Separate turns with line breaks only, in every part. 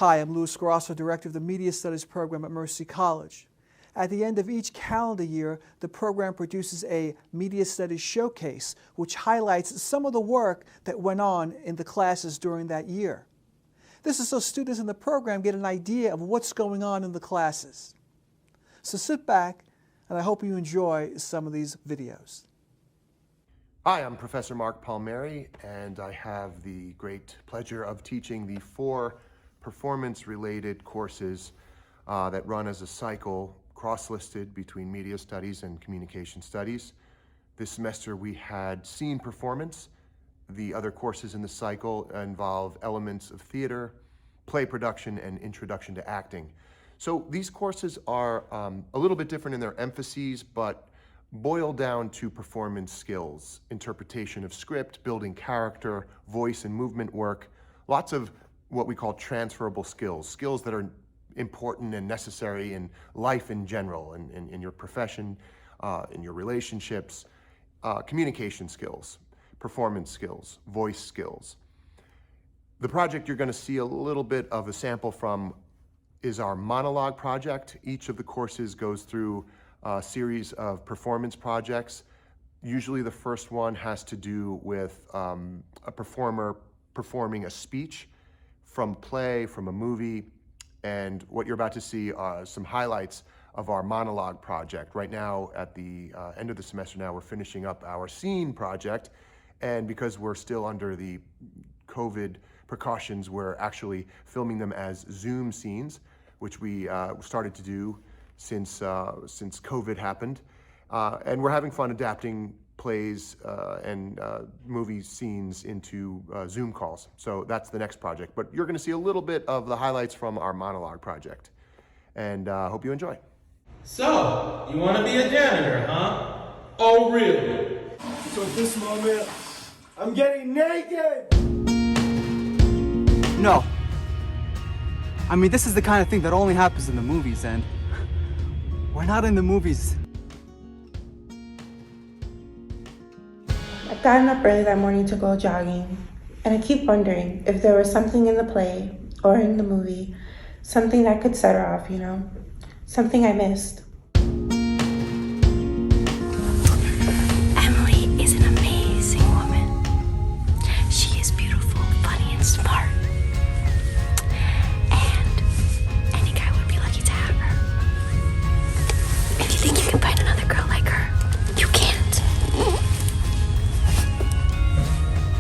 Hi, I'm Louis Grasso, Director of the Media Studies program at Mercy College. At the end of each calendar year, the program produces a Media Studies Showcase, which highlights some of the work that went on in the classes during that year. This is so students in the program get an idea of what's going on in the classes. So sit back, and I hope you enjoy some of these videos.
Hi, I'm Professor Mark Palmieri, and I have the great pleasure of teaching the 4 performance-related courses that run as a cycle, cross-listed between Media Studies and Communication Studies. This semester we had Scene Performance. The other courses in the cycle involve elements of theater, play production, and introduction to acting. So these courses are a little bit different in their emphases, but boil down to performance skills, interpretation of script, building character, voice and movement work, lots of what we call transferable skills, skills that are important and necessary in life in general, in your profession, in your relationships, communication skills, performance skills, voice skills. The project you're going to see a little bit of a sample from is our monologue project. Each of the courses goes through a series of performance projects. Usually the first one has to do with a performer performing a speech from play, from a movie, and what you're about to see are some highlights of our monologue project. Right now, at the end of the semester now, we're finishing up our scene project, and because we're still under the COVID precautions, we're actually filming them as Zoom scenes, which we started to do since COVID happened. And we're having fun adapting plays and movie scenes into Zoom calls. So that's the next project. But you're going to see a little bit of the highlights from our monologue project. And hope you enjoy.
So, you want to be a janitor, huh? Oh, really?
So at this moment, I'm getting naked!
No. I mean, this is the kind of thing that only happens in the movies, and we're not in the movies.
I've gotten up early that morning to go jogging, and I keep wondering if there was something in the play or in the movie, something that could set her off, you know? Something I missed.
Emily is an amazing woman. She is beautiful, funny, and smart. And any guy would be lucky to have her. If you think you can find another girl like her, you can't.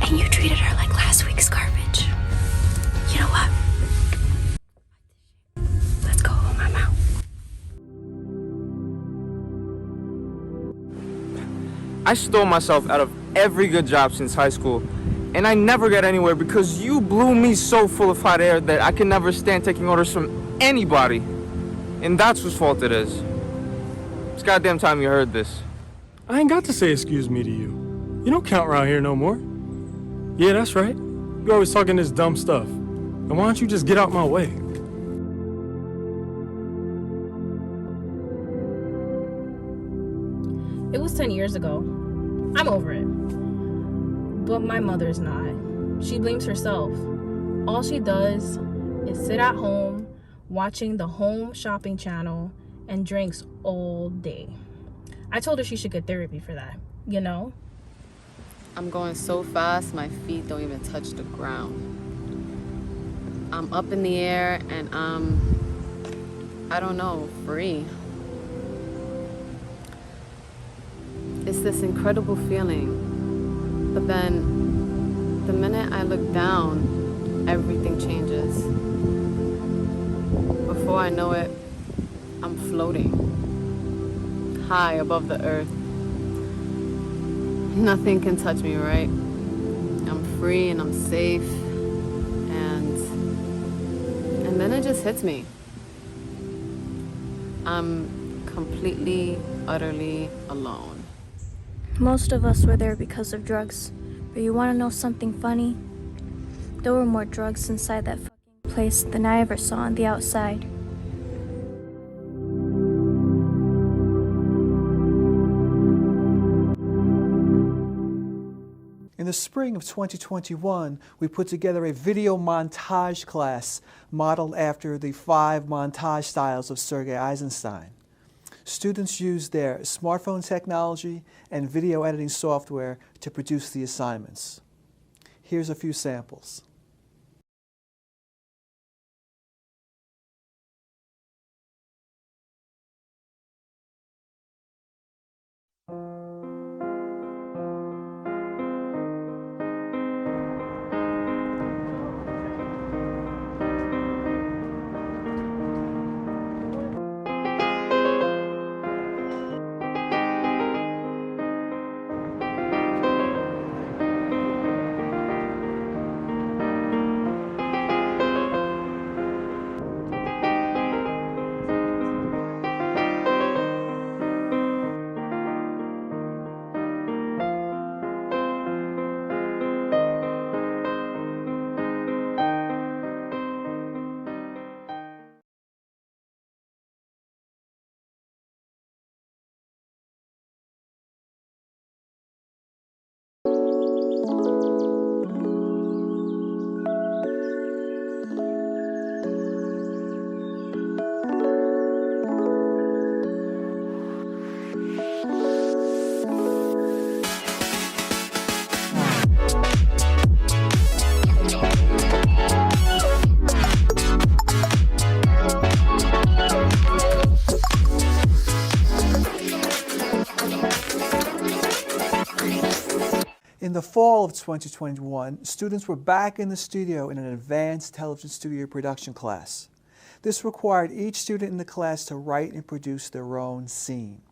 And you treated her like last week's garbage. You know what? Let's go home, I'm out.
I stole myself out of every good job since high school, and I never got anywhere because you blew me so full of hot air that I can never stand taking orders from anybody. And that's whose fault it is. It's goddamn time you heard this.
I ain't got to say excuse me to you. You don't count around here no more. Yeah, that's right. You always talking this dumb stuff. And why don't you just get out my way?
It was 10 years ago. I'm over it. But my mother's not. She blames herself. All she does is sit at home watching the Home Shopping Channel and drinks all day. I told her she should get therapy for that, you know?
I'm going so fast, my feet don't even touch the ground. I'm up in the air and I don't know, free. It's this incredible feeling. But then, the minute I look down, everything changes. Before I know it, I'm floating, high above the earth. Nothing can touch me, right? I'm free and I'm safe, and then it just hits me. I'm completely, utterly alone.
Most of us were there because of drugs. But you want to know something funny? There were more drugs inside that fucking place than I ever saw on the outside.
In In the spring of 2021, we put together a video montage class modeled after the 5 montage styles of Sergei Eisenstein. Students used their smartphone technology and video editing software to produce the assignments. Here's a few samples. In the fall of 2021, students were back in the studio in an advanced television studio production class. This required each student in the class to write and produce their own scene.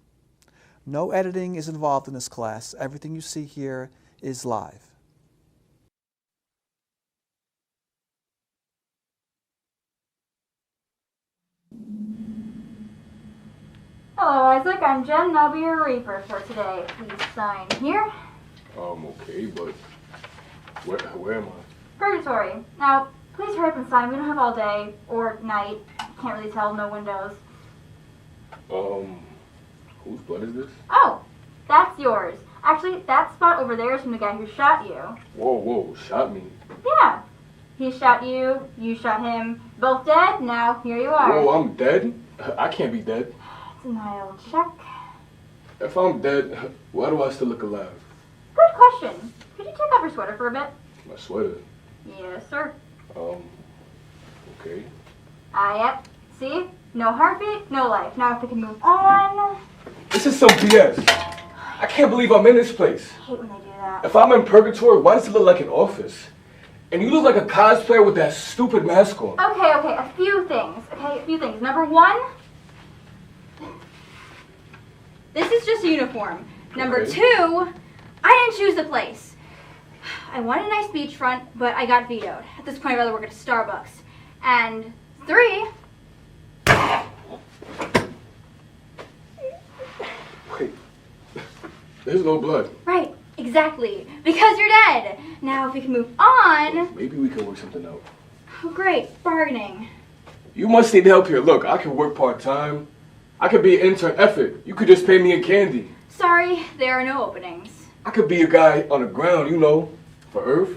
No editing is involved in this class. Everything you see here is live.
Hello, Isaac. I'm Jen, and I'll be your reaper for today. Please sign here.
Okay, but where am I?
Purgatory. Now, please hurry up and sign. We don't have all day or night. Can't really tell. No windows.
Whose blood is this?
Oh, that's yours. Actually, that spot over there is from the guy who shot you.
Whoa, shot me.
Yeah. He shot you. You shot him. Both dead. Now here you are.
Whoa, I'm dead? I can't be dead.
Denial check.
If I'm dead, why do I still look alive?
Good question. Could you take off your sweater for a bit?
My sweater?
Yes, sir.
Okay.
Yep. See? No heartbeat, no life. Now if we can move on.
This is some BS. I can't believe I'm in this place.
I hate when they do that.
If I'm in purgatory, why does it look like an office? And you look like a cosplayer with that stupid mask on.
Okay, a few things. Number one, this is just a uniform. Number two, I didn't choose the place. I wanted a nice beachfront, but I got vetoed. At this point, I'd rather work at a Starbucks. And three,
Wait, there's no blood.
right, exactly, because you're dead. Now if we can move on.
Maybe we can work something out.
Oh, great, bargaining.
You must need help here. Look, I can work part-time. I could be an intern effort. You could just pay me in candy.
Sorry, there are no openings.
I could be a guy on the ground, you know, for Earth.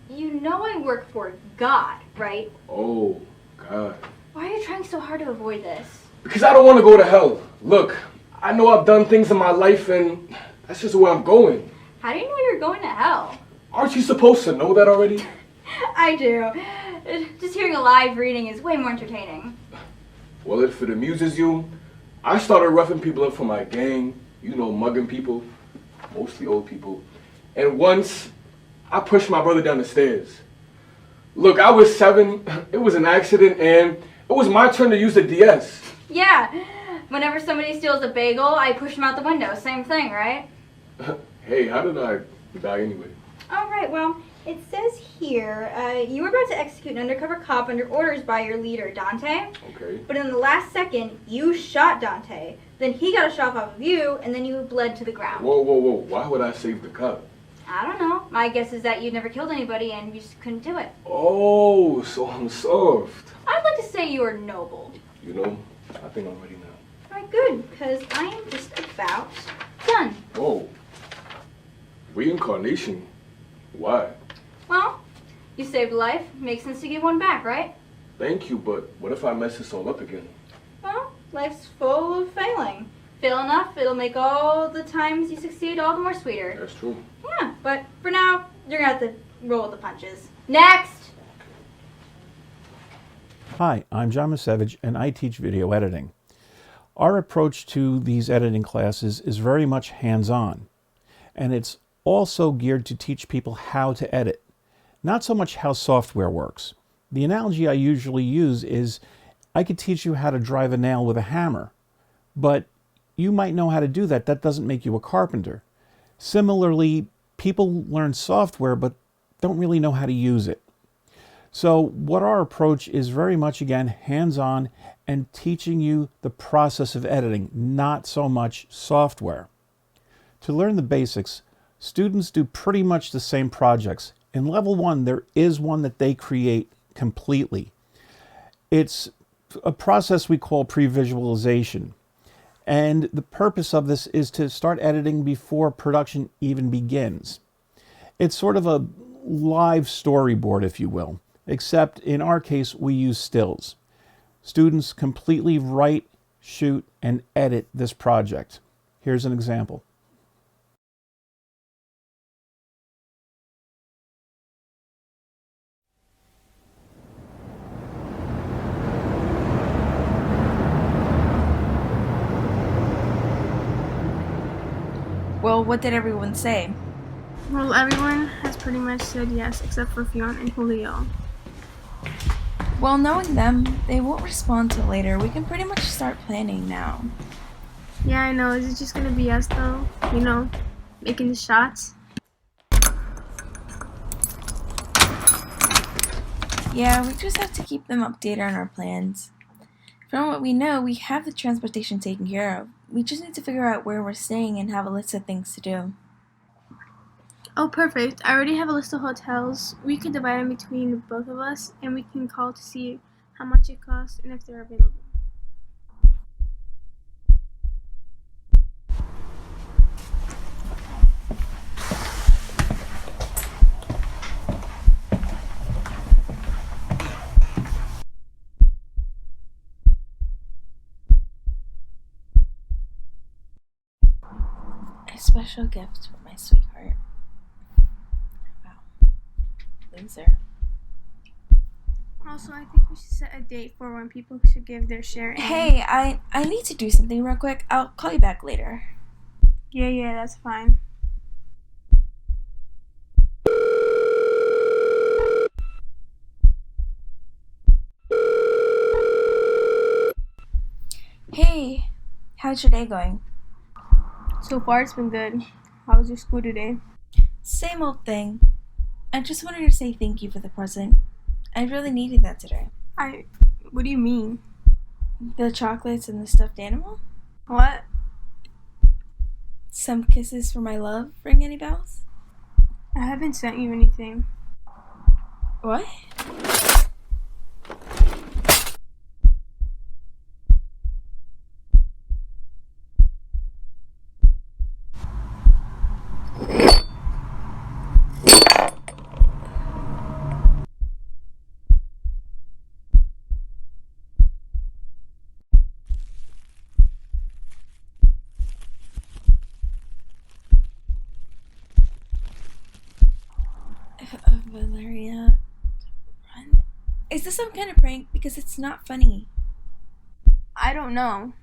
You know I work for God, right?
Oh, God.
Why are you trying so hard to avoid this?
Because I don't want to go to hell. Look, I know I've done things in my life and that's just where I'm going.
How do you know you're going to hell?
Aren't you supposed to know that already?
I do. Just hearing a live reading is way more entertaining.
Well, if it amuses you, I started roughing people up for my gang, you know, mugging people, mostly old people. And once, I pushed my brother down the stairs. Look, I was 7, it was an accident, and it was my turn to use the DS.
Yeah, whenever somebody steals a bagel, I push them out the window. Same thing, right?
Hey, how did I die anyway?
All right, well, it says here, you were about to execute an undercover cop under orders by your leader, Dante.
Okay.
But in the last second, you shot Dante. Then he got a shot off of you, and then you bled to the ground.
Whoa. Why would I save the cop?
I don't know. My guess is that you'd never killed anybody, and you just couldn't do it.
Oh, so I'm soft.
I'd like to say you were noble.
You know, I think I'm ready now.
All right, good, because I am just about done.
Whoa. Reincarnation? Why?
Well, you saved a life. Makes sense to give one back, right?
Thank you, but what if I mess this all up again?
Well, life's full of failing. Fail enough, it'll make all the times you succeed all the more sweeter.
That's true.
Yeah, but for now, you're gonna have to roll with the punches. Next!
Hi, I'm John Misevich, and I teach video editing. Our approach to these editing classes is very much hands-on, and it's also geared to teach people how to edit, not so much how software works. The analogy I usually use is I could teach you how to drive a nail with a hammer, but you might know how to do that. That doesn't make you a carpenter. Similarly, people learn software but don't really know how to use it. So what our approach is very much, again, hands-on and teaching you the process of editing, not so much software. To learn the basics, students do pretty much the same projects. In level 1, there is one that they create completely. It's a process we call pre-visualization. And the purpose of this is to start editing before production even begins. It's sort of a live storyboard, if you will, except in our case, we use stills. Students completely write, shoot, and edit this project. Here's an example.
Well, what did everyone say?
Well, everyone has pretty much said yes, except for Fionn and Julio.
Well, knowing them, they won't respond till later. We can pretty much start planning now.
Yeah, I know. Is it just gonna be us, though? You know, making the shots?
Yeah, we just have to keep them updated on our plans. From what we know, we have the transportation taken care of. We just need to figure out where we're staying and have a list of things to do.
Oh, perfect. I already have a list of hotels. We can divide them between both of us, and we can call to see how much it costs and if they're available.
A special gift for my sweetheart. Wow. Loser.
Also, I think we should set a date for when people should give their share.
Hey, I need to do something real quick. I'll call you back later.
Yeah, that's fine.
Hey, how's your day going?
So far, it's been good. How was your school today?
Same old thing. I just wanted to say thank you for the present. I really needed that today.
What do you mean?
The chocolates and the stuffed animal?
What?
Some kisses for my love, ring any bells?
I haven't sent you anything.
What? Valeria, run. Is this some kind of prank? Because it's not funny.
I don't know.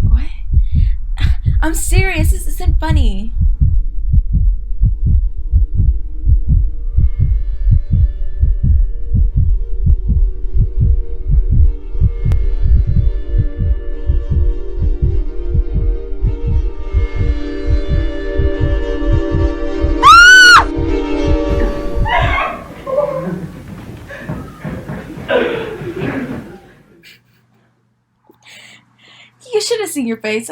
What? I'm serious. This isn't funny. You should have seen your face.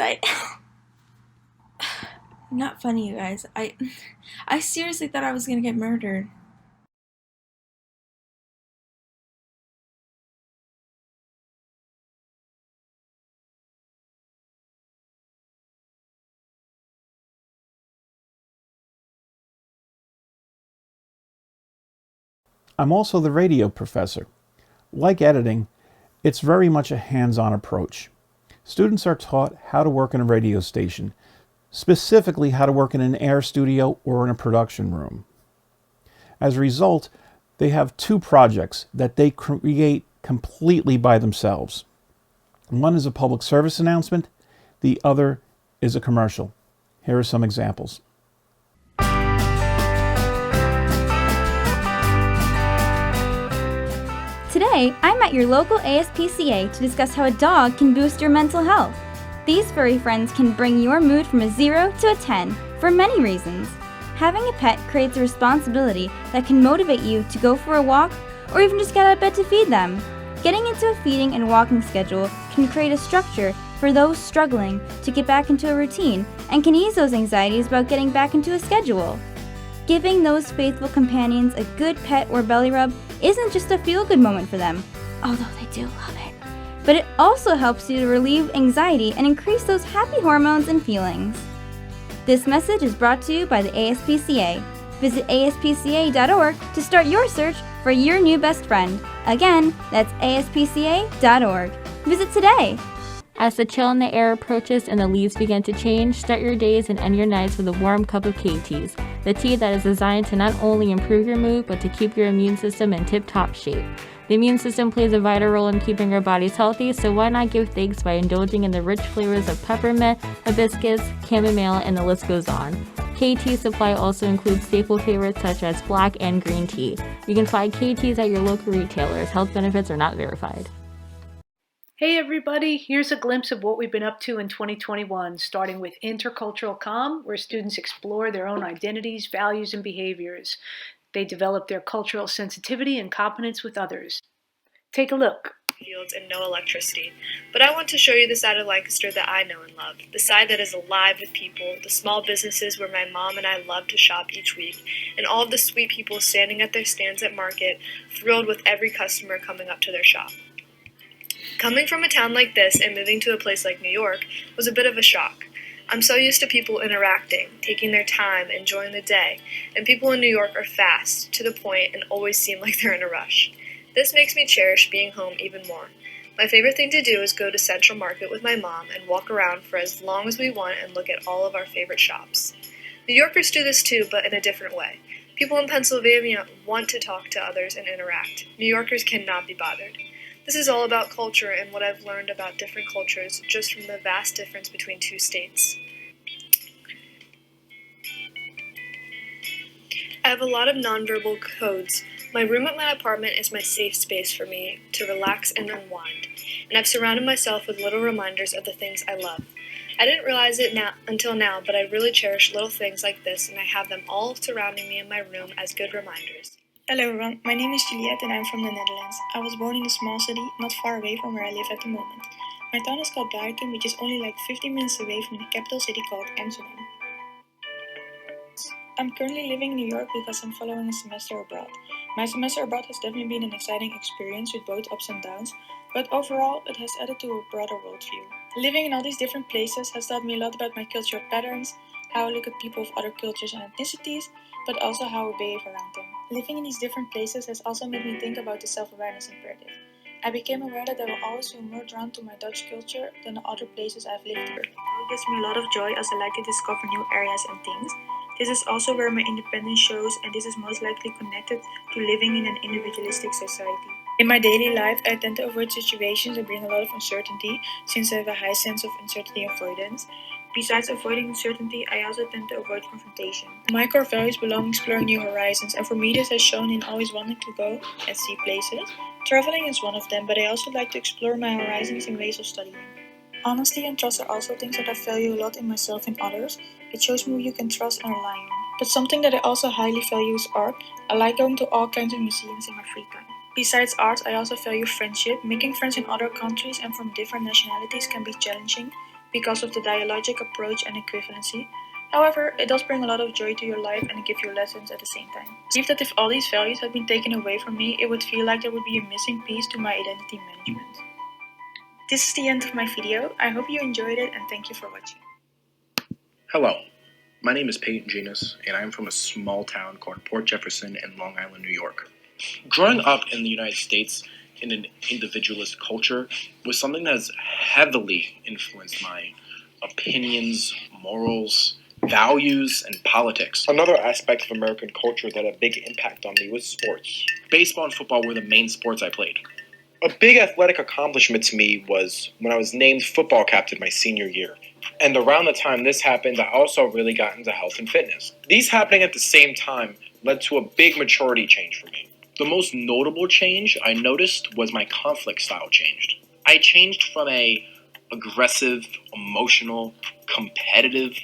Not funny, you guys. I seriously thought I was gonna get murdered.
I'm also the radio professor. Like editing, it's very much a hands-on approach. Students are taught how to work in a radio station, specifically how to work in an air studio or in a production room. As a result, they have two projects that they create completely by themselves. One is a public service announcement, the other is a commercial. Here are some examples.
Today, I'm at your local ASPCA to discuss how a dog can boost your mental health. These furry friends can bring your mood from a 0 to a 10 for many reasons. Having a pet creates a responsibility that can motivate you to go for a walk or even just get out of bed to feed them. Getting into a feeding and walking schedule can create a structure for those struggling to get back into a routine and can ease those anxieties about getting back into a schedule. Giving those faithful companions a good pet or belly rub isn't just a feel-good moment for them, although they do love it, but it also helps you to relieve anxiety and increase those happy hormones and feelings. This message is brought to you by the ASPCA. Visit aspca.org to start your search for your new best friend. Again, that's aspca.org. Visit today.
As the chill in the air approaches and the leaves begin to change, start your days and end your nights with a warm cup of K-Teas, the tea that is designed to not only improve your mood, but to keep your immune system in tip-top shape. The immune system plays a vital role in keeping our bodies healthy, so why not give thanks by indulging in the rich flavors of peppermint, hibiscus, chamomile, and the list goes on. K-Tea supply also includes staple favorites such as black and green tea. You can find K-Teas at your local retailers. Health benefits are not verified.
Hey everybody, here's a glimpse of what we've been up to in 2021, starting with Intercultural Com, where students explore their own identities, values, and behaviors. They develop their cultural sensitivity and competence with others. Take a look.
Fields and no electricity. But I want to show you the side of Lancaster that I know and love, the side that is alive with people, the small businesses where my mom and I love to shop each week, and all of the sweet people standing at their stands at market, thrilled with every customer coming up to their shop. Coming from a town like this and moving to a place like New York was a bit of a shock. I'm so used to people interacting, taking their time, enjoying the day, and people in New York are fast, to the point, and always seem like they're in a rush. This makes me cherish being home even more. My favorite thing to do is go to Central Market with my mom and walk around for as long as we want and look at all of our favorite shops. New Yorkers do this too, but in a different way. People in Pennsylvania want to talk to others and interact. New Yorkers cannot be bothered. This is all about culture and what I've learned about different cultures just from the vast difference between two states. I have a lot of nonverbal codes. My room at my apartment is my safe space for me to relax and unwind, and I've surrounded myself with little reminders of the things I love. I didn't realize it until now, but I really cherish little things like this, and I have them all surrounding me in my room as good reminders.
Hello everyone, my name is Juliette and I'm from the Netherlands. I was born in a small city not far away from where I live at the moment. My town is called Buiten, which is only like 15 minutes away from the capital city called Amsterdam. I'm currently living in New York because I'm following a semester abroad. My semester abroad has definitely been an exciting experience with both ups and downs, but overall it has added to a broader worldview. Living in all these different places has taught me a lot about my cultural patterns, how I look at people of other cultures and ethnicities, but also how I behave around them. Living in these different places has also made me think about the self-awareness imperative. I became aware that I will always feel more drawn to my Dutch culture than the other places I've lived in. It gives me a lot of joy as I like to discover new areas and things. This is also where my independence shows, and this is most likely connected to living in an individualistic society. In my daily life, I tend to avoid situations that bring a lot of uncertainty, since I have a high sense of uncertainty avoidance. Besides avoiding uncertainty, I also tend to avoid confrontation. My core values belong exploring new horizons, and for me this has shown in always wanting to go and see places. Traveling is one of them, but I also like to explore my horizons in ways of studying. Honesty and trust are also things that I value a lot in myself and others. It shows me who you can trust and rely on. But something that I also highly value is art. I like going to all kinds of museums in my free time. Besides art, I also value friendship. Making friends in other countries and from different nationalities can be challenging because of the dialogic approach and equivalency. However, it does bring a lot of joy to your life and give you lessons at the same time. I believe that if all these values had been taken away from me, it would feel like there would be a missing piece to my identity management. This is the end of my video. I hope you enjoyed it and thank you for watching.
Hello, my name is Peyton Genus, and I am from a small town called Port Jefferson in Long Island, New York. Growing up in the United States in an individualist culture was something that has heavily influenced my opinions, morals, values, and politics. Another aspect of American culture that had a big impact on me was sports. Baseball and football were the main sports I played. A big athletic accomplishment to me was when I was named football captain my senior year. And around the time this happened, I also really got into health and fitness. These happening at the same time led to a big maturity change for me. The most notable change I noticed was my conflict style changed. I changed from a aggressive, emotional, competitive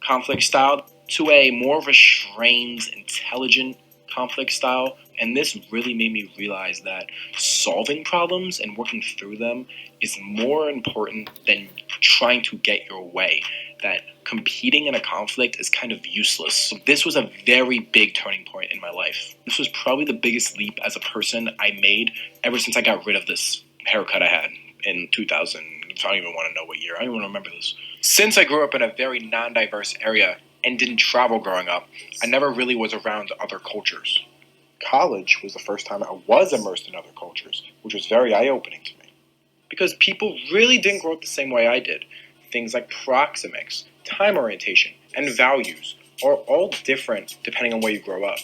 conflict style to a more restrained, intelligent conflict style. And this really made me realize that solving problems and working through them is more important than trying to get your way. That competing in a conflict is kind of useless. So this was a very big turning point in my life. This was probably the biggest leap as a person I made ever since I got rid of this haircut I had in 2000. I don't even want to know what year. I don't even remember this. Since I grew up in a very non-diverse area and didn't travel growing up, I never really was around other cultures. College was the first time I was immersed in other cultures, which was very eye-opening to me. Because people really didn't grow up the same way I did. Things like proxemics, time orientation, and values are all different depending on where you grow up.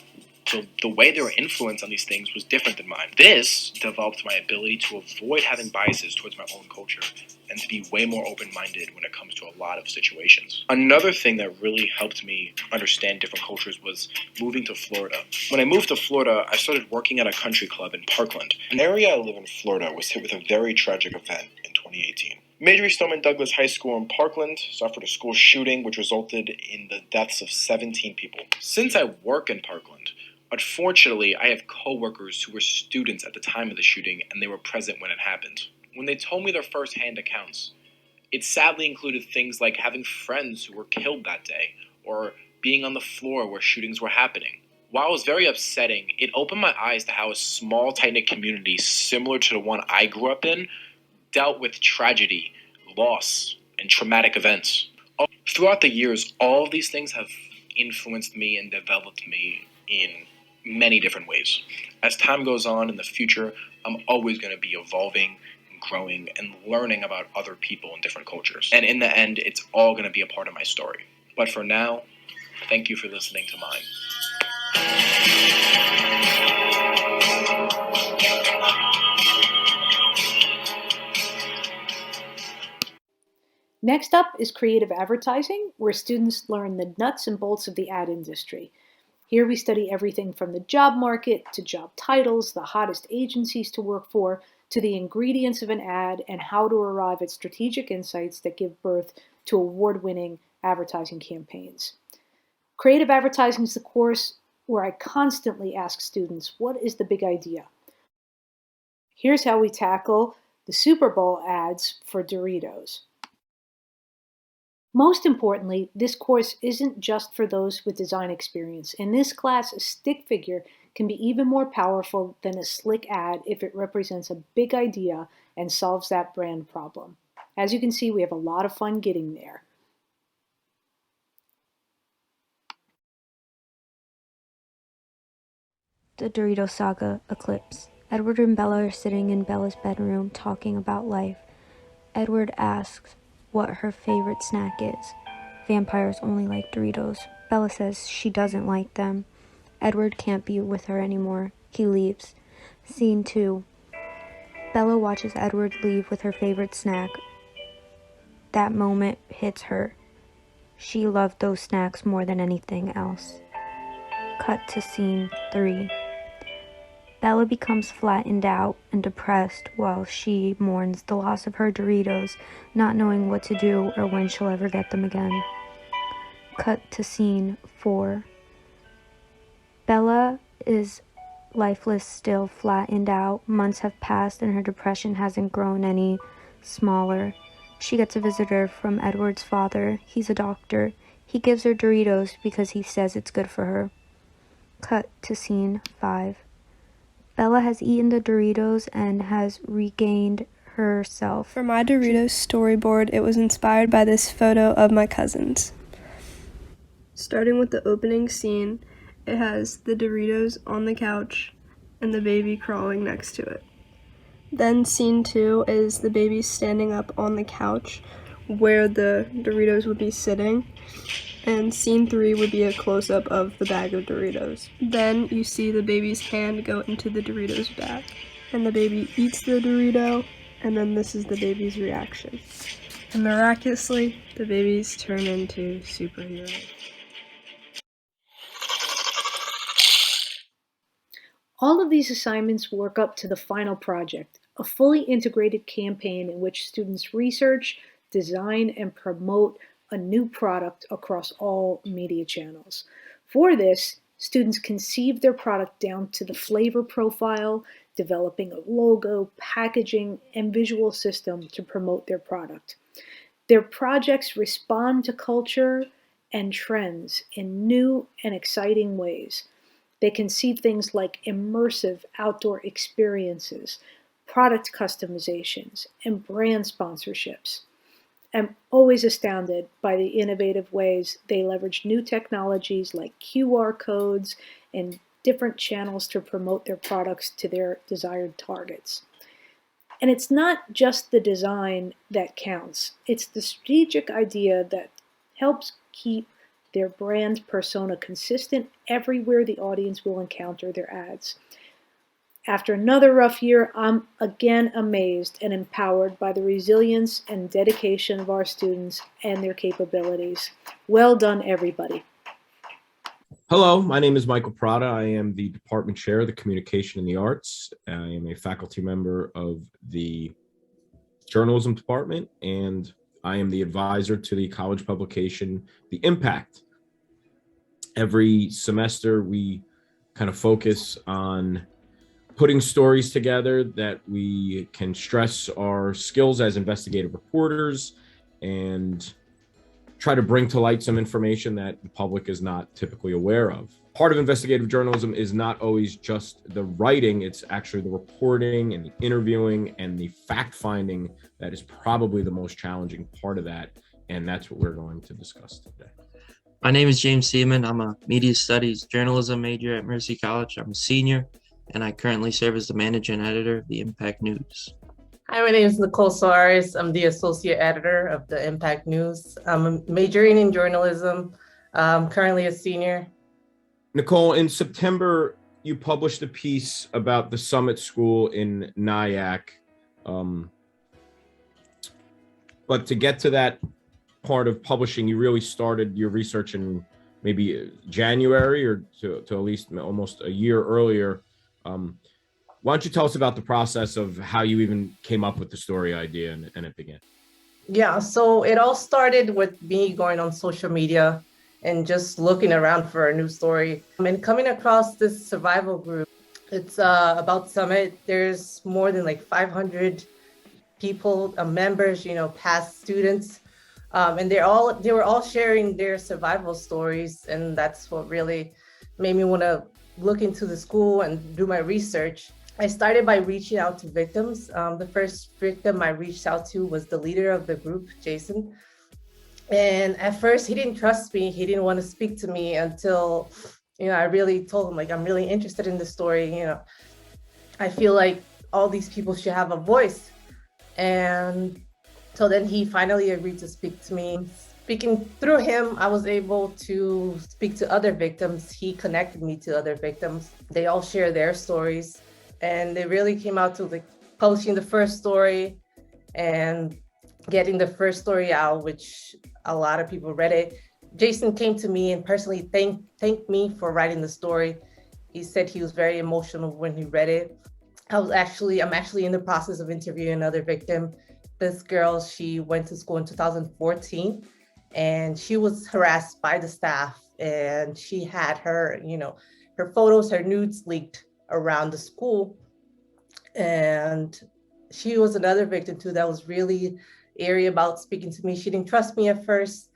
So the way they were influenced on these things was different than mine. This developed my ability to avoid having biases towards my own culture and to be way more open-minded when it comes to a lot of situations. Another thing that really helped me understand different cultures was moving to Florida. When I moved to Florida, I started working at a country club in Parkland. An area I live in Florida was hit with a very tragic event in 2018. Marjory Stoneman Douglas High School in Parkland suffered a school shooting which resulted in the deaths of 17 people. Since I work in Parkland, unfortunately, I have coworkers who were students at the time of the shooting and they were present when it happened. When they told me their first-hand accounts, it sadly included things like having friends who were killed that day or being on the floor where shootings were happening. While it was very upsetting, it opened my eyes to how a small, tight-knit community similar to the one I grew up in dealt with tragedy, loss, and traumatic events. Throughout the years, all of these things have influenced me and developed me in many different ways. As time goes on in the future, I'm always going to be evolving, growing, and learning about other people in different cultures. And in the end, it's all going to be a part of my story. But for now, thank you for listening to mine.
Next up is creative advertising, where students learn the nuts and bolts of the ad industry. Here we study everything from the job market to job titles, the hottest agencies to work for, to the ingredients of an ad and how to arrive at strategic insights that give birth to award-winning advertising campaigns. Creative advertising is the course where I constantly ask students, what is the big idea? Here's how we tackle the Super Bowl ads for Doritos. Most importantly, this course isn't just for those with design experience. In this class, a stick figure can be even more powerful than a slick ad if it represents a big idea and solves that brand problem. As you can see, we have a lot of fun getting there.
The Doritos Saga Eclipse. Edward and Bella are sitting in Bella's bedroom talking about life. Edward asks what her favorite snack is. Vampires only like Doritos. Bella says she doesn't like them. Edward can't be with her anymore. He leaves. Scene 2. Bella watches Edward leave with her favorite snack. That moment hits her. She loved those snacks more than anything else. Cut to scene 3. Bella becomes flattened out and depressed while she mourns the loss of her Doritos, not knowing what to do or when she'll ever get them again. Cut to scene 4. Bella is lifeless, still flattened out. Months have passed and her depression hasn't grown any smaller. She gets a visitor from Edward's father. He's a doctor. He gives her Doritos because he says it's good for her. Cut to scene 5. Bella has eaten the Doritos and has regained herself.
For my Doritos storyboard, it was inspired by this photo of my cousins. Starting with the opening scene, it has the Doritos on the couch and the baby crawling next to it. Then scene 2 is the baby standing up on the couch where the Doritos would be sitting. And scene 3 would be a close-up of the bag of Doritos. Then you see the baby's hand go into the Doritos bag. And the baby eats the Dorito, and then this is the baby's reaction. And miraculously, the babies turn into superheroes.
All of these assignments work up to the final project, a fully integrated campaign in which students research, design, and promote a new product across all media channels. For this, students conceive their product down to the flavor profile, developing a logo, packaging, and visual system to promote their product. Their projects respond to culture and trends in new and exciting ways. They conceive things like immersive outdoor experiences, product customizations, and brand sponsorships. I'm always astounded by the innovative ways they leverage new technologies like QR codes and different channels to promote their products to their desired targets. And it's not just the design that counts, it's the strategic idea that helps keep their brand persona consistent everywhere the audience will encounter their ads. After another rough year, I'm again amazed and empowered by the resilience and dedication of our students and their capabilities. Well done, everybody.
Hello, my name is Michael Prada. I am the Department Chair of the Communication and the Arts. I am a faculty member of the Journalism Department, and I am the advisor to the college publication, The Impact. Every semester, we kind of focus on putting stories together that we can stress our skills as investigative reporters and try to bring to light some information that the public is not typically aware of. Part of investigative journalism is not always just the writing, it's actually the reporting and the interviewing and the fact-finding that is probably the most challenging part of that, and that's what we're going to discuss today.
My name is James Seaman. I'm a media studies journalism major at Mercy College. I'm a senior, and I currently serve as the managing editor of the Impact News.
Hi, my name is Nicole Soares. I'm the associate editor of the Impact News. I'm majoring in journalism. I'm currently a senior.
Nicole, in September, you published a piece about the Summit School in Nyack. But to get to that part of publishing, you really started your research in maybe January or to at least almost a year earlier. Why don't you tell us about the process of how you even came up with the story idea and it began?
Yeah, so it all started with me going on social media and just looking around for a new story and coming across this survival group. It's about Summit. There's more than like 500 people, members, past students, and they were all sharing their survival stories, and that's what really made me want to look into the school and do my research. I started by reaching out to victims. The first victim I reached out to was the leader of the group, Jason. And at first he didn't trust me. He didn't want to speak to me until, I really told him, like, I'm really interested in the story. I feel like all these people should have a voice. And so then he finally agreed to speak to me. Speaking through him, I was able to speak to other victims. He connected me to other victims. They all share their stories. And it really came out to like publishing the first story and getting the first story out, which a lot of people read it. Jason came to me and personally thanked me for writing the story. He said he was very emotional when he read it. I'm actually in the process of interviewing another victim. This girl, she went to school in 2014 and she was harassed by the staff, and she had her photos, her nudes leaked around the school. And she was another victim too that was really eerie about speaking to me. She didn't trust me at first,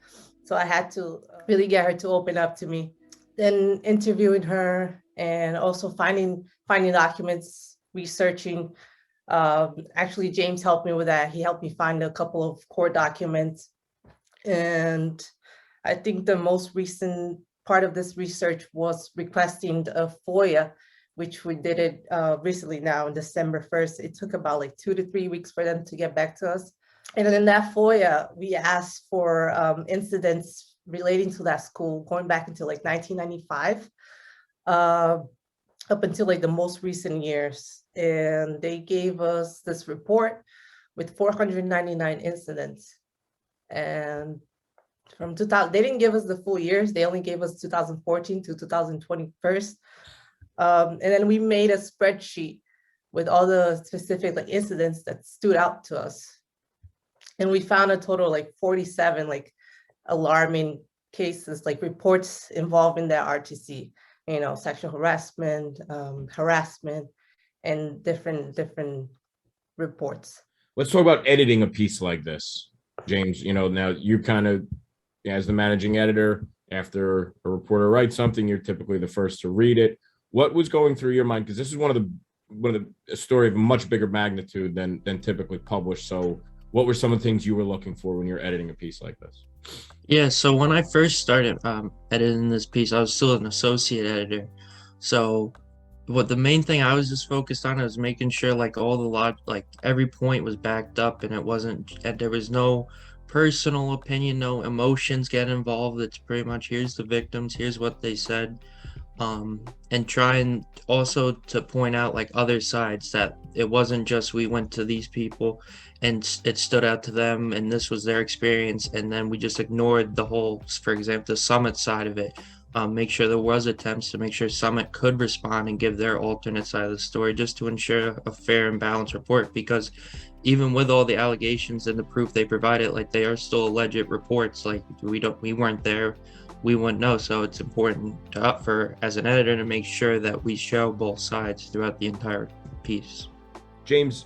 So I had to really get her to open up to me. Then interviewing her and also finding documents, researching. Actually, James helped me with that. He helped me find a couple of court documents. And I think the most recent part of this research was requesting a FOIA, which we did it recently now on December 1st. It took about like 2 to 3 weeks for them to get back to us. And then in that FOIA, we asked for incidents relating to that school going back into like 1995, up until like the most recent years. And they gave us this report with 499 incidents. And from 2000, they didn't give us the full years. They only gave us 2014 to 2021. And then we made a spreadsheet with all the specific like incidents that stood out to us. And we found a total like 47 like alarming cases, like reports involving the RTC, you know, sexual harassment, and different reports.
Let's talk about editing a piece like this, James. You know, now you kind of, as the managing editor, after a reporter writes something, you're typically the first to read it. What was going through your mind? Because this is a story of much bigger magnitude than typically published. So what were some of the things you were looking for when you're editing a piece like this?
Yeah, so when I first started editing this piece, I was still an associate editor. So what the main thing I was just focused on was making sure like all the like every point was backed up, and there was no personal opinion, no emotions get involved. It's pretty much, here's the victims, here's what they said. And trying also to point out like other sides, that it wasn't just we went to these people and it stood out to them and this was their experience, and then we just ignored the whole, for example, the Summit side of it. Make sure there was attempts to make sure Summit could respond and give their alternate side of the story, just to ensure a fair and balanced report. Because even with all the allegations and the proof they provided, like they are still alleged reports. Like we weren't there, we wouldn't know. So it's important as an editor to make sure that we show both sides throughout the entire piece.
James,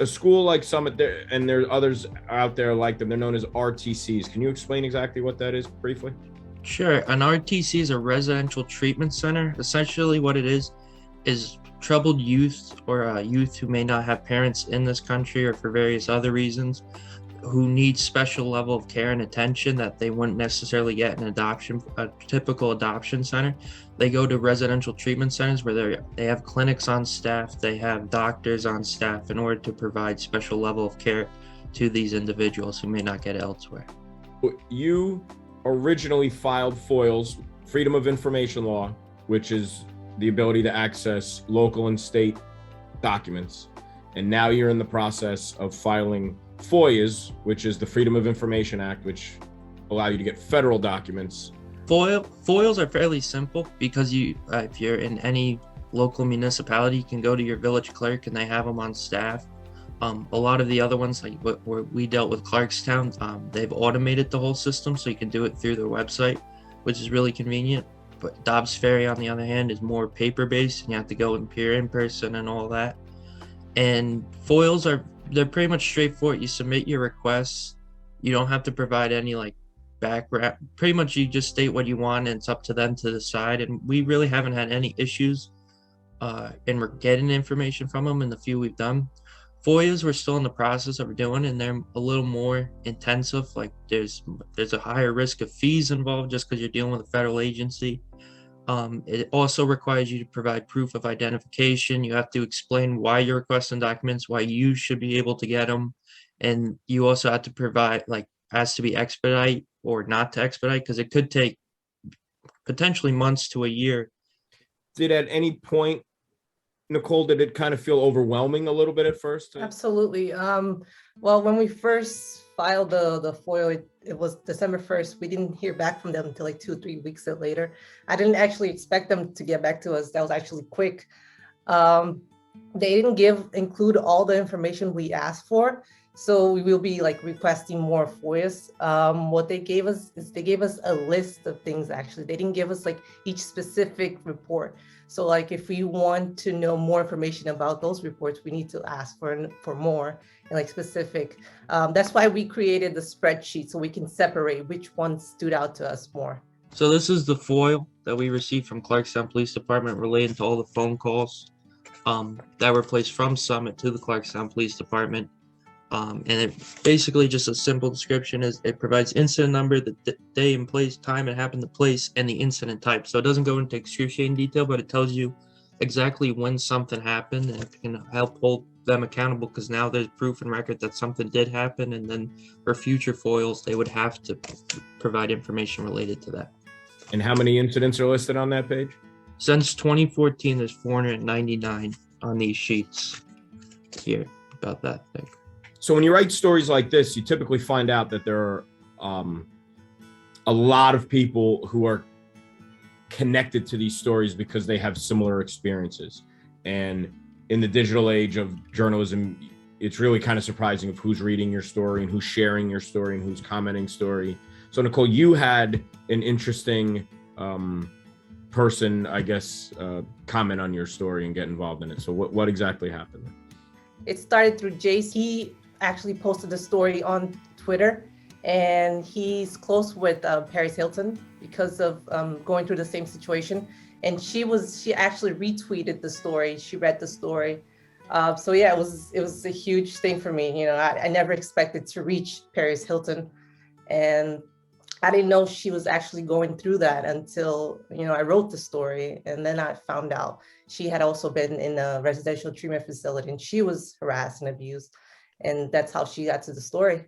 a school like Summit, and there are others out there like them, they're known as RTCs. Can you explain exactly what that is briefly?
Sure. An RTC is a residential treatment center. Essentially what it is troubled youth, or youth who may not have parents in this country or for various other reasons, who need special level of care and attention that they wouldn't necessarily get in a typical adoption center. They go to residential treatment centers where they have clinics on staff, they have doctors on staff in order to provide special level of care to these individuals who may not get elsewhere.
You originally filed FOILs, Freedom of Information Law, which is the ability to access local and state documents. And now you're in the process of filing FOIAs, which is the Freedom of Information Act, which allow you to get federal documents.
FOILs are fairly simple because if you're in any local municipality, you can go to your village clerk and they have them on staff. A lot of the other ones, like where we dealt with Clarkstown, they've automated the whole system, so you can do it through their website, which is really convenient. But Dobbs Ferry, on the other hand, is more paper-based, and you have to go and appear in person and all that. And FOILs they're pretty much straightforward. You submit your requests. You don't have to provide any like background. Pretty much you just state what you want, and it's up to them to decide. And we really haven't had any issues in getting information from them in the few we've done. FOIAs we're still in the process of doing, and they're a little more intensive. Like there's a higher risk of fees involved just because you're dealing with a federal agency. It also requires you to provide proof of identification. You have to explain why you're requesting documents, why you should be able to get them. And you also have to provide, has to be expedite or not to expedite, because it could take potentially months to a year.
Did at any point, Nicole, did it kind of feel overwhelming a little bit at first?
Absolutely. Well, when we first filed the FOIA, it was December 1st. We didn't hear back from them until like 2 or 3 weeks later. I didn't actually expect them to get back to us. That was actually quick. They didn't include all the information we asked for. So we will be like requesting more FOIAs. What they gave us is they gave us a list of things. Actually, they didn't give us like each specific report. So like if we want to know more information about those reports, we need to ask for more and like specific. That's why we created the spreadsheet so we can separate which ones stood out to us more.
So this is the FOIL that we received from Clarkstown Police Department relating to all the phone calls that were placed from Summit to the Clarkstown Police Department. And it basically just a simple description is it provides incident number, the day and place, time it happened, the place, and the incident type. So it doesn't go into excruciating detail, but it tells you exactly when something happened, and it can help hold them accountable because now there's proof and record that something did happen, and then for future FOILs, they would have to provide information related to that.
And how many incidents are listed on that page?
Since 2014, there's 499 on these sheets here about that thing.
So when you write stories like this, you typically find out that there are a lot of people who are connected to these stories because they have similar experiences. And in the digital age of journalism, it's really kind of surprising of who's reading your story and who's sharing your story and who's commenting story. So Nicole, you had an interesting person, I guess, comment on your story and get involved in it. So what exactly happened?
It started through Jace. He actually posted the story on Twitter, and he's close with Paris Hilton because of going through the same situation. And she actually retweeted the story. She read the story. So yeah, it was a huge thing for me. You know, I never expected to reach Paris Hilton, and I didn't know she was actually going through that until, you know, I wrote the story. And then I found out she had also been in a residential treatment facility and she was harassed and abused. And that's how she got to the story.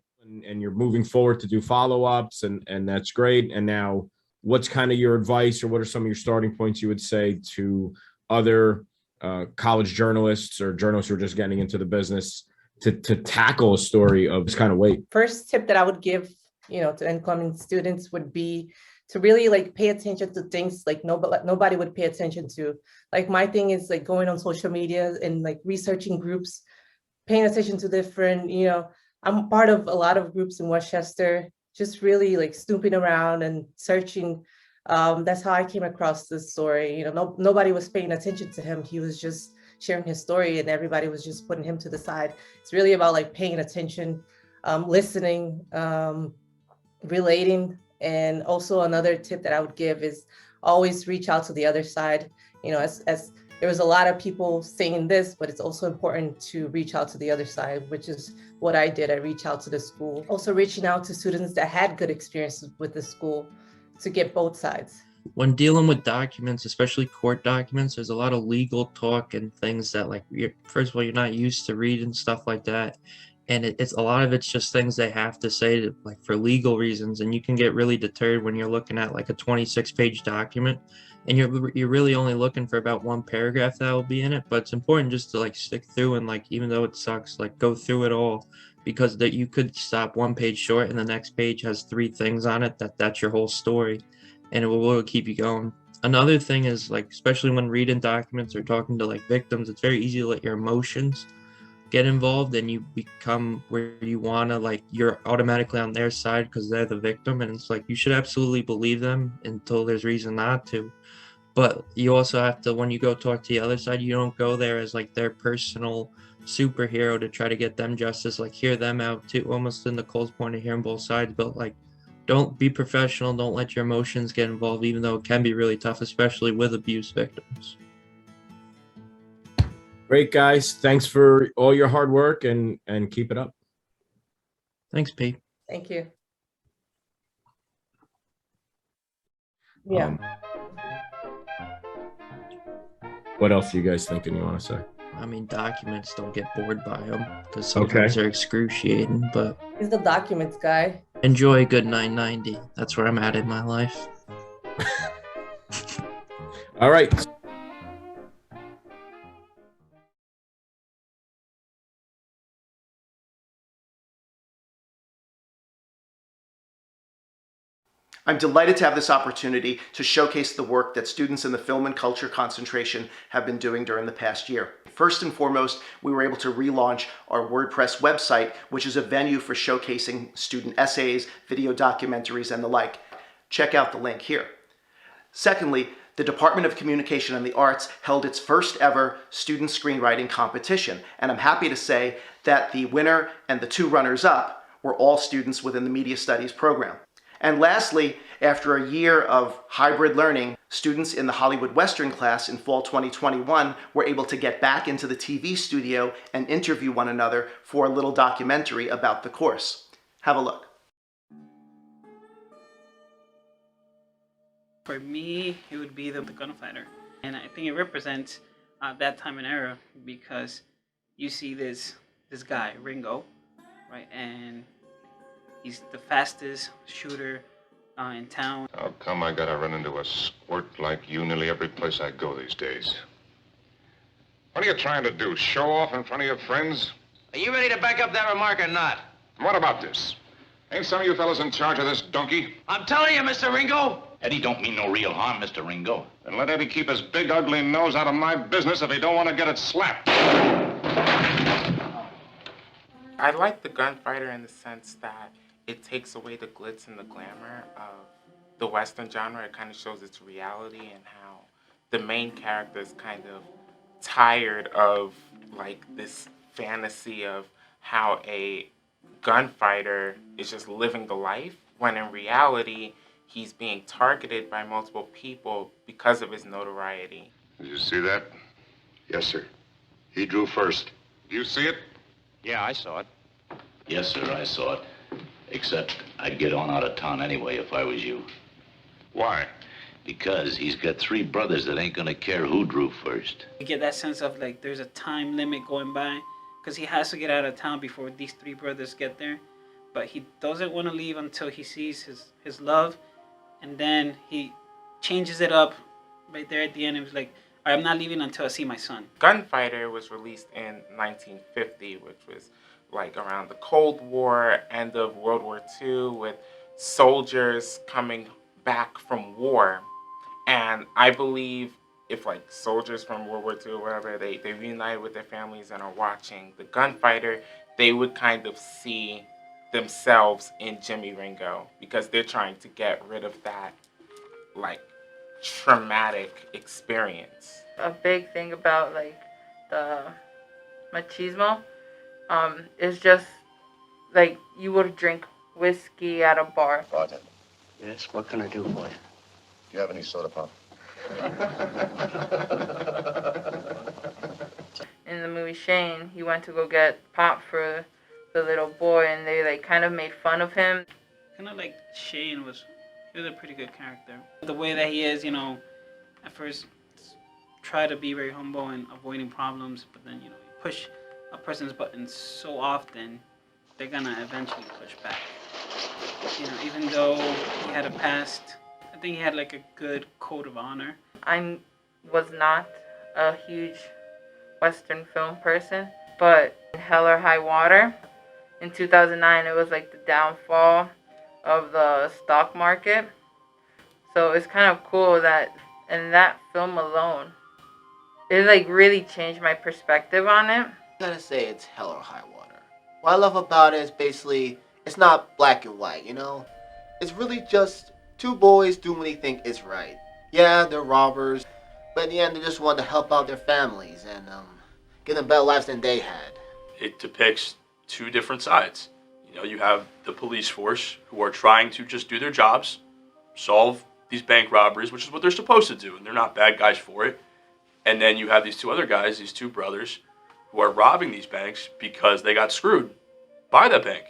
And you're moving forward to do follow-ups, and that's great. And now what's kind of your advice, or what are some of your starting points you would say to other college journalists or journalists who are just getting into the business to tackle a story of this kind of weight?
First tip that I would give, you know, to incoming students would be to really like pay attention to things like nobody would pay attention to. Like my thing is like going on social media and like researching groups, paying attention to different, you know, I'm part of a lot of groups in Westchester, just really like snooping around and searching. That's how I came across this story. You know, nobody was paying attention to him. He was just sharing his story and everybody was just putting him to the side. It's really about like paying attention, listening, relating. And also another tip that I would give is always reach out to the other side. You know, as there was a lot of people saying this, but it's also important to reach out to the other side, which is what I did. I reached out to the school. Also reaching out to students that had good experiences with the school to get both sides.
When dealing with documents, especially court documents, there's a lot of legal talk and things that like, first of all, you're not used to reading stuff like that. And it's a lot of it's just things they have to say to, like for legal reasons. And you can get really deterred when you're looking at like a 26-page document and you're really only looking for about one paragraph that will be in it. But it's important just to like stick through and like, even though it sucks, like go through it all, because that you could stop one page short and the next page has 3 things on it that's your whole story, and it will keep you going. Another thing is like, especially when reading documents or talking to like victims, it's very easy to let your emotions get involved and you become where you want to, like you're automatically on their side because they're the victim, and it's like you should absolutely believe them until there's reason not to. But you also have to, when you go talk to the other side, you don't go there as like their personal superhero to try to get them justice, like hear them out too, almost in Nicole's point of hearing both sides. But like, don't be professional, don't let your emotions get involved, even though it can be really tough, especially with abuse victims.
Great, guys. Thanks for all your hard work and keep it up.
Thanks, Pete.
Thank you. Yeah.
What else are you guys thinking you want to say?
I mean, documents, don't get bored by them because sometimes they're excruciating, but
He's the documents guy.
enjoy a good 990. That's where I'm at in my life.
All right.
I'm delighted to have this opportunity to showcase the work that students in the Film and Culture concentration have been doing during the past year. First and foremost, we were able to relaunch our WordPress website, which is a venue for showcasing student essays, video documentaries, and the like. Check out the link here. Secondly, the Department of Communication and the Arts held its first ever student screenwriting competition. And I'm happy to say that the winner and the 2 runners-up were all students within the Media Studies program. And lastly, after a year of hybrid learning, students in the Hollywood Western class in fall 2021 were able to get back into the TV studio and interview one another for a little documentary about the course. Have a look.
For me, it would be the gunfighter. And I think it represents that time and era because you see this guy, Ringo, right? And he's the fastest shooter in town.
How come I gotta run into a squirt like you nearly every place I go these days? What are you trying to do, show off in front of your friends?
Are you ready to back up that remark or not?
What about this? Ain't some of you fellas in charge of this donkey?
I'm telling you, Mr. Ringo.
Eddie don't mean no real harm, Mr. Ringo.
Then let Eddie keep his big ugly nose out of my business if he don't want to get it slapped.
I like the gunfighter in the sense that it takes away the glitz and the glamour of the Western genre. It kind of shows its reality and how the main character is kind of tired of like this fantasy of how a gunfighter is just living the life, when in reality, he's being targeted by multiple people because of his notoriety.
Did you see that? Yes, sir. He drew first. You see it?
Yeah, I saw it. Yes, sir, I saw it. Except I'd get on out of town anyway if I was you.
Why?
Because he's got 3 brothers that ain't gonna care who drew first.
You get that sense of like there's a time limit going by because he has to get out of town before these 3 brothers get there. But he doesn't want to leave until he sees his love. And then he changes it up right there at the end. He was like, I'm not leaving until I see my son.
Gunfighter was released in 1950, which was like around the Cold War, end of World War II, with soldiers coming back from war. And I believe if like soldiers from World War II or whatever, they reunited with their families and are watching the Gunfighter, they would kind of see themselves in Jimmy Ringo because they're trying to get rid of that like traumatic experience.
A big thing about like the machismo is just like you would drink whiskey at a bar.
Roger. Yes, what can I do for you?
Do you have any soda pop?
In the movie Shane, he went to go get pop for the little boy, and they like kind of made fun of him.
Kind of like Shane was a pretty good character. The way that he is, you know, at first try to be very humble and avoiding problems, but then, you know, you push a person's buttons so often, they're gonna eventually push back. You know, even though he had a past, I think he had like a good code of honor.
I was not a huge Western film person, but in Hell or High Water, in 2009, it was like the downfall of the stock market. So it's kind of cool that in that film alone, it like really changed my perspective on it.
I gotta say it's Hell or High Water. What I love about it is basically, it's not black and white, you know? It's really just 2 boys doing what they think is right. Yeah, they're robbers, but in the end they just want to help out their families and give them better lives than they had.
It depicts 2 different sides. You know, you have the police force who are trying to just do their jobs, solve these bank robberies, which is what they're supposed to do, and they're not bad guys for it. And then you have these 2 other guys, these 2 brothers, who are robbing these banks because they got screwed by the bank.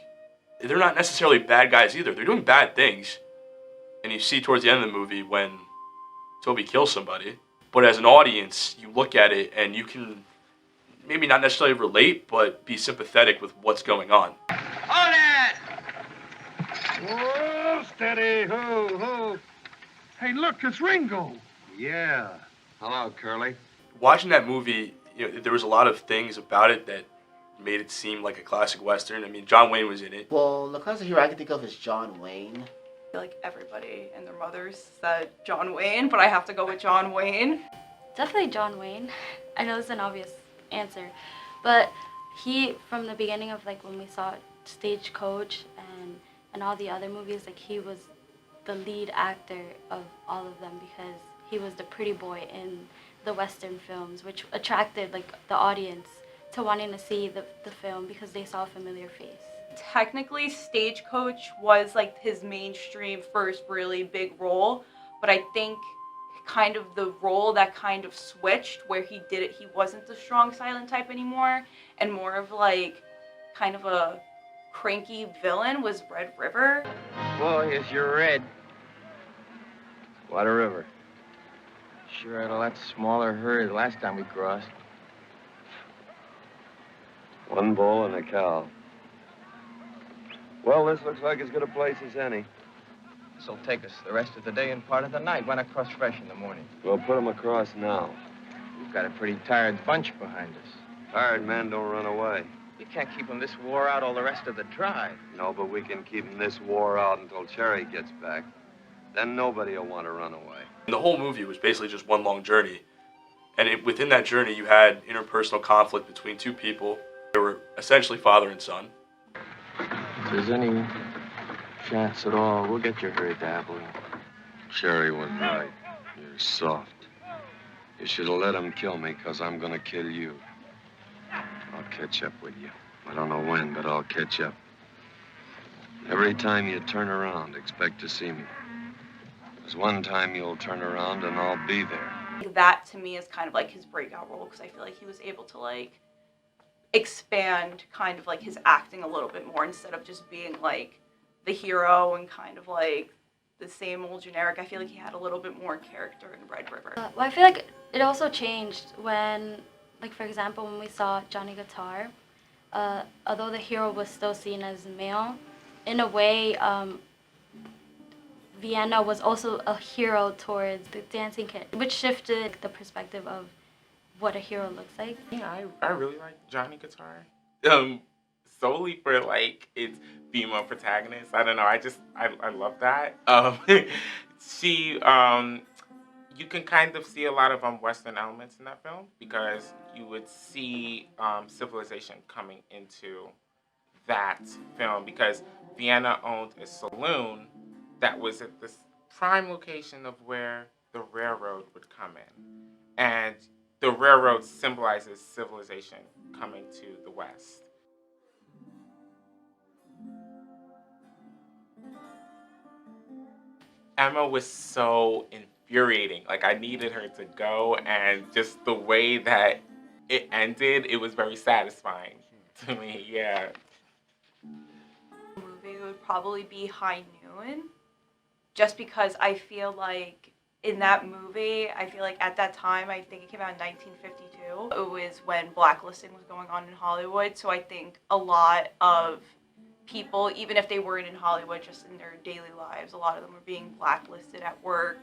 They're not necessarily bad guys either. They're doing bad things. And you see towards the end of the movie when Toby kills somebody. But as an audience, you look at it and you can maybe not necessarily relate, but be sympathetic with what's going on.
Hold it!
Whoa, steady, ho. Hey, look, it's Ringo.
Yeah. Hello, Curly.
Watching that movie, you know, there was a lot of things about it that made it seem like a classic Western. I mean, John Wayne was in it.
Well, the classic hero I can think of is John Wayne.
I feel like everybody and their mothers said John Wayne, but I have to go with John Wayne.
Definitely John Wayne. I know this is an obvious answer, but he, from the beginning of like when we saw Stagecoach and all the other movies, like he was the lead actor of all of them because he was the pretty boy in the Western films, which attracted like the audience to wanting to see the film because they saw a familiar face.
Technically, Stagecoach was like his mainstream first really big role, but I think kind of the role that kind of switched where he wasn't the strong silent type anymore and more of like kind of a cranky villain was Red River.
Boy, is you're red. What a river. Sure had a lot smaller herd last time we crossed.
One bull and a cow. Well, this looks like as good a place as any.
This'll take us the rest of the day and part of the night. Why not cross fresh in the morning?
We'll put them across now.
We've got a pretty tired bunch behind us.
Tired men don't run away.
We can't keep them this war out all the rest of the drive.
No, but we can keep them this war out until Cherry gets back. Then nobody will want to run away.
And the whole movie was basically just one long journey. And within that journey, you had interpersonal conflict between two people. They were essentially father and son.
If there's any chance at all, we'll get your herd dabbling.
Cherry was right. You're soft. You should have let him kill me, because I'm going to kill you. I'll catch up with you. I don't know when, but I'll catch up. Every time you turn around, expect to see me. There's one time you'll turn around and I'll be there.
That to me is kind of like his breakout role because I feel like he was able to like expand kind of like his acting a little bit more instead of just being like the hero and kind of like the same old generic. I feel like he had a little bit more character in Red River.
Well, I feel like it also changed when, like for example, when we saw Johnny Guitar, although the hero was still seen as male, in a way, Vienna was also a hero towards the dancing kid, which shifted the perspective of what a hero looks like.
Yeah, I really like Johnny Guitar. Solely for like its female protagonist. I don't know. I love that. You can kind of see a lot of Western elements in that film because you would see civilization coming into that film because Vienna owned a saloon that was at this prime location of where the railroad would come in. And the railroad symbolizes civilization coming to the West. Emma was so infuriating. Like, I needed her to go, and just the way that it ended, it was very satisfying to me, yeah.
Movie would probably be High Noon, just because I feel like in that movie, I feel like at that time, I think it came out in 1952, it was when blacklisting was going on in Hollywood, so I think a lot of people, even if they weren't in Hollywood, just in their daily lives, a lot of them were being blacklisted at work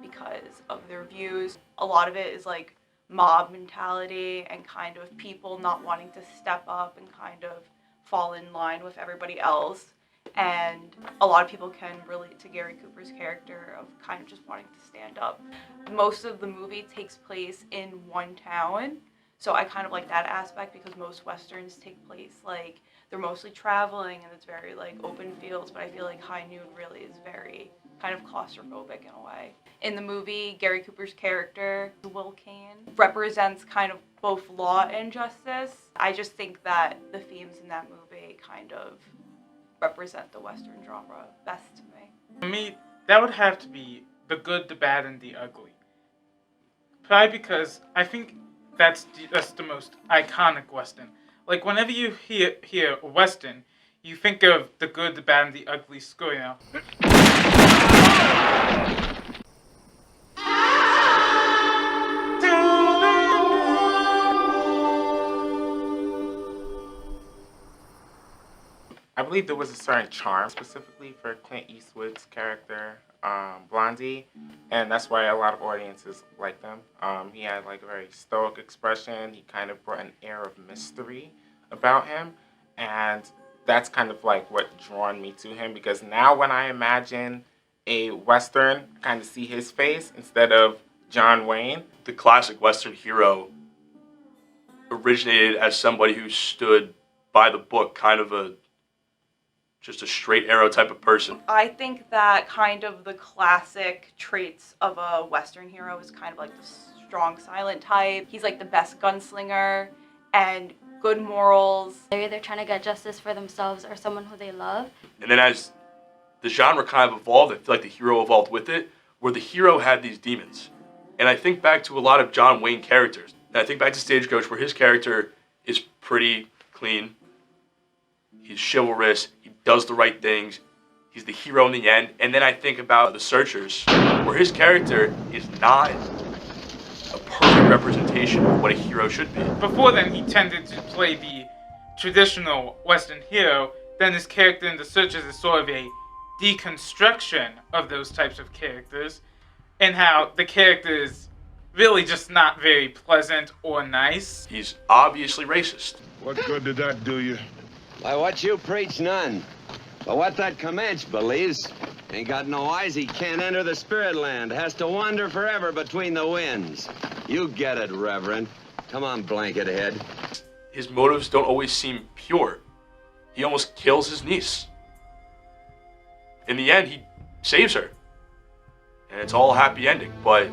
because of their views. A lot of it is like mob mentality and kind of people not wanting to step up and kind of fall in line with everybody else. And a lot of people can relate to Gary Cooper's character of kind of just wanting to stand up. Most of the movie takes place in one town, so I kind of like that aspect because most Westerns take place like they're mostly traveling and it's very like open fields, but I feel like High Noon really is very kind of claustrophobic in a way. In the movie, Gary Cooper's character, Will Kane, represents kind of both law and justice. I just think that the themes in that movie kind of represent the Western genre best to me.
For me, that would have to be The Good, the Bad, and the Ugly. Probably because I think that's the most iconic Western. Like, whenever you hear a Western, you think of The Good, the Bad, and the Ugly school, you know?
I believe there was a certain charm specifically for Clint Eastwood's character, Blondie, and that's why a lot of audiences liked him. He had like a very stoic expression. He kind of brought an air of mystery about him, and that's kind of like what drawn me to him because now when I imagine a Western, I kind of see his face instead of John Wayne.
The classic Western hero originated as somebody who stood by the book, kind of a just a straight arrow type of person.
I think that kind of the classic traits of a Western hero is kind of like the strong silent type. He's like the best gunslinger and good morals.
They're either trying to get justice for themselves or someone who they love.
And then as the genre kind of evolved, I feel like the hero evolved with it, where the hero had these demons. And I think back to a lot of John Wayne characters. And I think back to Stagecoach, where his character is pretty clean. He's chivalrous. He does the right things. He's the hero in the end. And then I think about The Searchers, where his character is not a perfect representation of what a hero should be.
Before then, he tended to play the traditional Western hero. Then his character in The Searchers is sort of a deconstruction of those types of characters, and how the character is really just not very pleasant or nice.
He's obviously racist.
What good did that do you?
By what you preach, none. But what that Comanche believes, ain't got no eyes, he can't enter the spirit land. Has to wander forever between the winds. You get it, Reverend. Come on, blanket head.
His motives don't always seem pure. He almost kills his niece. In the end, he saves her. And it's all a happy ending, but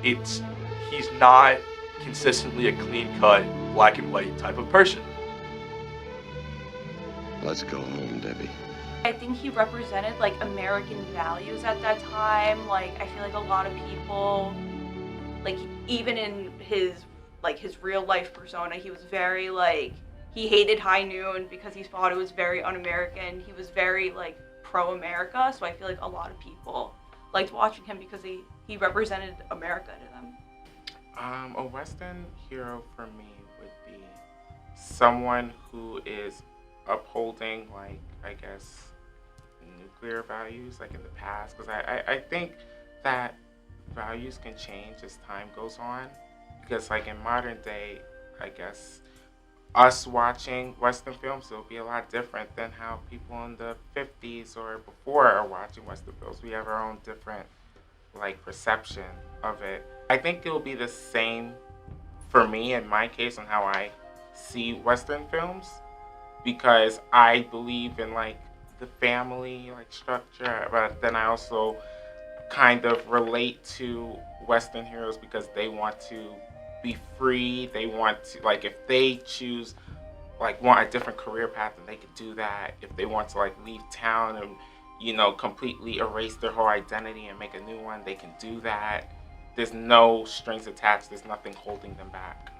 he's not consistently a clean-cut, black and white type of person.
Let's go home, Debbie.
I think he represented like American values at that time. Like I feel like a lot of people, like even in his real life persona, he was very like, he hated High Noon because he thought it was very un-American. He was very like pro-America, so I feel like a lot of people liked watching him because he represented America to them.
A Western hero for me would be someone who is upholding, like, I guess, nuclear values, like in the past, because I think that values can change as time goes on, because like in modern day, I guess, us watching Western films will be a lot different than how people in the 50s or before are watching Western films. We have our own different, like, perception of it. I think it will be the same for me in my case on how I see Western films, because I believe in like the family like structure, but then I also kind of relate to Western heroes because they want to be free. They want to, like, if they choose, like, want a different career path, then they could do that. If they want to like leave town and, you know, completely erase their whole identity and make a new one, they can do that. There's no strings attached. There's nothing holding them back.